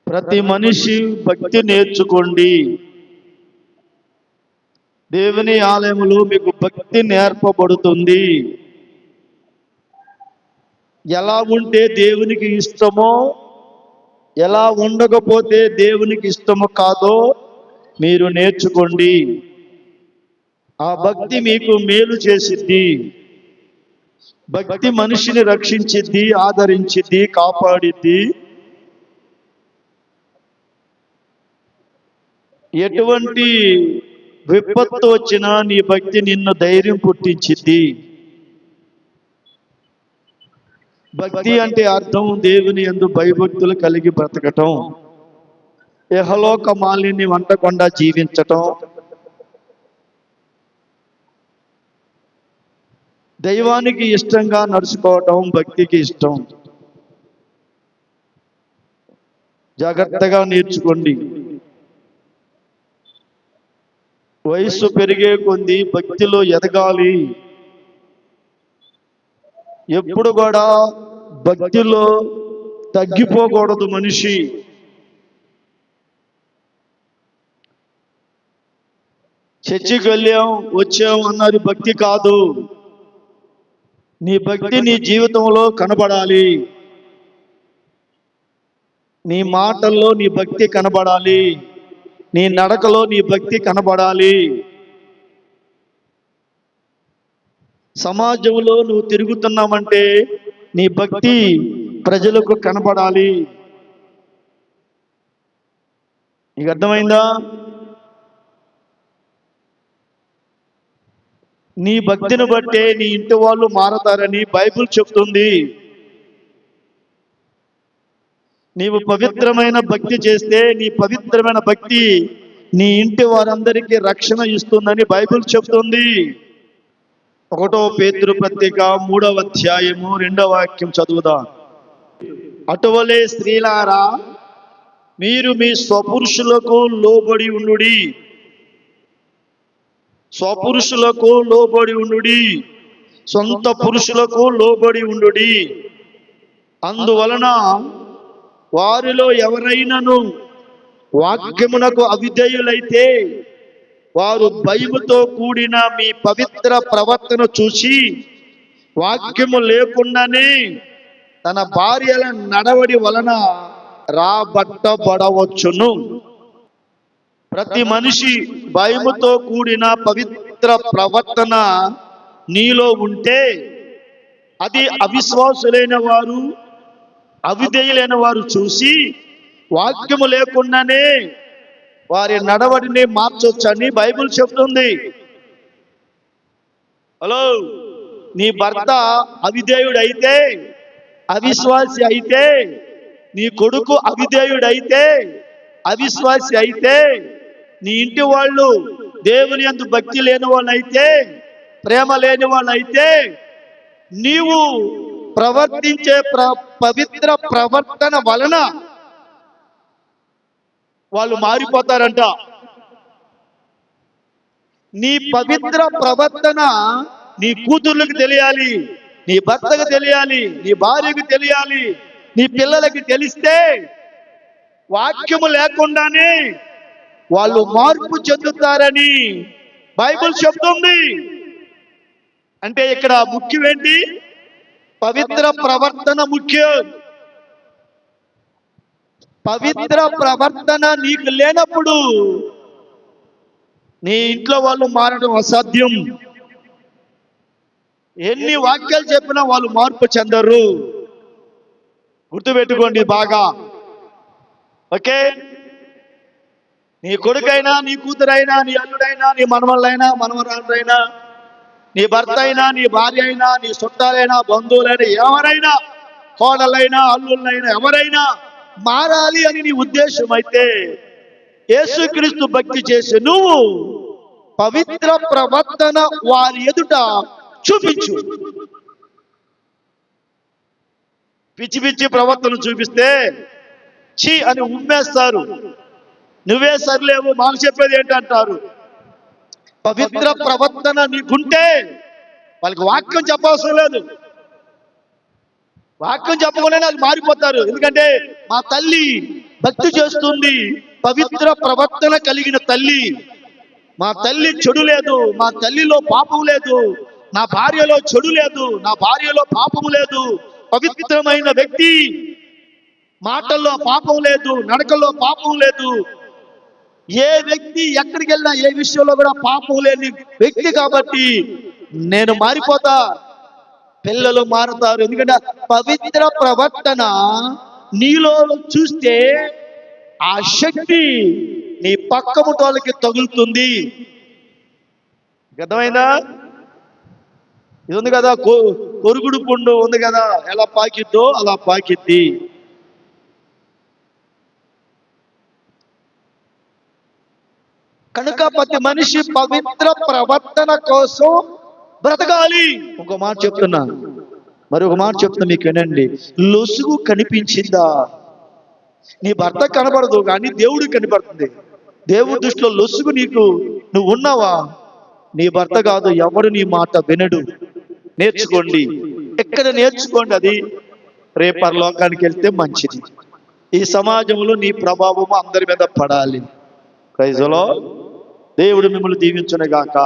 ప్రతి మనిషి భక్తి నేర్చుకోండి. దేవుని ఆలయంలో మీకు భక్తి నేర్పబడుతుంది. ఎలా ఉంటే దేవునికి ఇష్టమో, ఎలా ఉండకపోతే దేవునికి ఇష్టమో కాదో మీరు నేర్చుకోండి. ఆ భక్తి మీకు మేలు చేసిద్ది. భక్తి మనిషిని రక్షించిద్ది, ఆదరించిద్ది, కాపాడిద్ది. ఎటువంటి విపత్తు వచ్చినా నీ భక్తి నిన్ను ధైర్యం పుట్టించిద్ది. భక్తి అంటే అర్థం దేవుని యందు భయభక్తులు కలిగి బ్రతకటం, ఇహలోక మాలిని వంటకుండా జీవించటం, దైవానికి ఇష్టంగా నడుచుకోవటం భక్తికి ఇష్టం. జాగ్రత్తగా నేర్చుకోండి. వయస్సు పెరిగే కొద్దీ భక్తిలో ఎదగాలి. ఎప్పుడు కూడా భక్తిలో తగ్గిపోకూడదు మనిషి. చర్చికి వెళ్ళాం వచ్చాం అన్నది భక్తి కాదు. నీ భక్తి నీ జీవితంలో కనబడాలి. నీ మాటల్లో నీ భక్తి కనబడాలి. నీ నడకలో నీ భక్తి కనబడాలి. సమాజంలో నువ్వు తిరుగుతున్నావంటే నీ భక్తి ప్రజలకు కనబడాలి. నీకు అర్థమైందా? నీ భక్తిని బట్టే నీ ఇంటి వాళ్ళు మారతారని బైబిల్ చెప్తుంది. నీవు పవిత్రమైన భక్తి చేస్తే నీ పవిత్రమైన భక్తి నీ ఇంటి వారందరికీ రక్షణ ఇస్తుందని బైబిల్ చెప్తుంది. 1 పేతురు పత్రిక 3వ అధ్యాయము 2వ వాక్యం చదువుదాం. అటువలే స్త్రీలారా, మీరు మీ స్వపురుషులకు లోబడి ఉండుడి. స్వపురుషులకు లోబడి ఉండుడి, సొంత పురుషులకు లోబడి ఉండుడి. అందువలన వారిలో ఎవరైనాను వాక్యమునకు అవిధేయులైతే వారు భయముతో కూడిన మీ పవిత్ర ప్రవర్తన చూసి వాక్యము లేకుండానే తన భార్యల నడవడి వలన రాబట్టబడవచ్చును. ప్రతి మనిషి భయముతో కూడిన పవిత్ర ప్రవర్తన నీలో ఉంటే అది అవిశ్వాసులైన వారు, అవిధేయులైన వారు చూసి వాక్యము లేకుండానే వారి నడవడిని మార్చొచ్చని బైబిల్ చెప్తుంది. హలో, నీ భర్త అవిధేయుడైతే, అవిశ్వాసి అయితే, నీ కొడుకు అవిధేయుడైతే, అవిశ్వాసి అయితే, నీ ఇంటి వాళ్ళు దేవుని యందు భక్తి లేని వాళ్ళైతే, ప్రేమ లేని వాళ్ళైతే, నీవు ప్రవర్తించే పవిత్ర ప్రవర్తన వలన వాళ్ళు మారిపోతారంట. నీ పవిత్ర ప్రవర్తన నీ కూతుర్లకు తెలియాలి, నీ భర్తకు తెలియాలి, నీ భార్యకు తెలియాలి, నీ పిల్లలకి తెలిస్తే వాక్యము లేకుండానే వాళ్ళు మార్పు చెందుతారని బైబిల్ చెప్తుంది. అంటే ఇక్కడ ముఖ్యం ఏంటి? పవిత్ర ప్రవర్తన ముఖ్యం. పవిత్ర ప్రవర్తన నీకు లేనప్పుడు నీ ఇంట్లో వాళ్ళు మారడం అసాధ్యం. ఎన్ని వాక్యాలు చెప్పినా వాళ్ళు మార్పు చెందరు. గుర్తుపెట్టుకోండి బాగా. ఓకే, నీ కొడుకైనా, నీ కూతురైనా, నీ అల్లుడైనా, నీ మనవళ్ళైనా, మనవరాళ్ళైనా, నీ భర్త అయినా, నీ భార్య అయినా, నీ చుట్టాలైనా, బంధువులైనా, ఎవరైనా, కోడలైనా, అల్లుళ్ళైనా, ఎవరైనా మారాలి అని నీ ఉద్దేశం అయితే యేసుక్రీస్తు భక్తి చేసి నువ్వు పవిత్ర ప్రవర్తన వారి ఎదుట చూపించు. పిచ్చి పిచ్చి ప్రవర్తన చూపిస్తే చీ అని ఉమ్మేస్తారు. నువ్వే సరిలేవు, మాకు చెప్పేది ఏంటంటారు. పవిత్ర ప్రవర్తన నీకుంటే వాళ్ళకి వాక్యం చెప్పవసరం లేదు. వాక్యం చెప్పకుండానే వాళ్ళు మారిపోతారు. ఎందుకంటే మా తల్లి భక్తి చేస్తుంది, పవిత్ర ప్రవర్తన కలిగిన తల్లి. మా తల్లి చెడు లేదు, మా తల్లిలో పాపం లేదు, నా భార్యలో చెడు లేదు, నా భార్యలో పాపము లేదు, పవిత్రమైన వ్యక్తి, మాటల్లో పాపం లేదు, నడకల్లో పాపం లేదు. ఏ వ్యక్తి ఎక్కడికి వెళ్ళినా ఏ విషయంలో కూడా పాపం లేని వ్యక్తి కాబట్టి నేను మారిపోతా, పిల్లలు మారుతారు. ఎందుకంటే పవిత్ర ప్రవర్తన నీలో చూస్తే ఆ శక్తి నీ పక్కముటోళ్ళకి తగులుతుంది. అర్థమైందా? ఇది ఉంది కదా, కొరుగుడు పుండు ఉంది కదా, ఎలా పాకిద్దో అలా పాకిద్ది. కనుక ప్రతి మనిషి పవిత్ర ప్రవర్తన కోసం బ్రతకాలి. ఒక మాట చెప్తున్నా, మరి ఒక మాట చెప్తున్నా, మీకు వినండి. లొసుగు కనిపించిందా? నీ భర్త కనబడదు కానీ దేవుడికి కనబడుతుంది. దేవుడి దృష్టిలో లొసుగు నువ్వు ఉన్నావా? నీ భర్త కాదు, ఎవడు నీ మాట వినడు. నేర్చుకోండి, ఎక్కడ నేర్చుకోండి. అది రేపర్ లోకానికి వెళ్తే మంచిది. ఈ సమాజంలో నీ ప్రభావం అందరి మీద పడాలి. Praise the Lord. దేవుడు మిమ్మల్ని దీవించును గాక.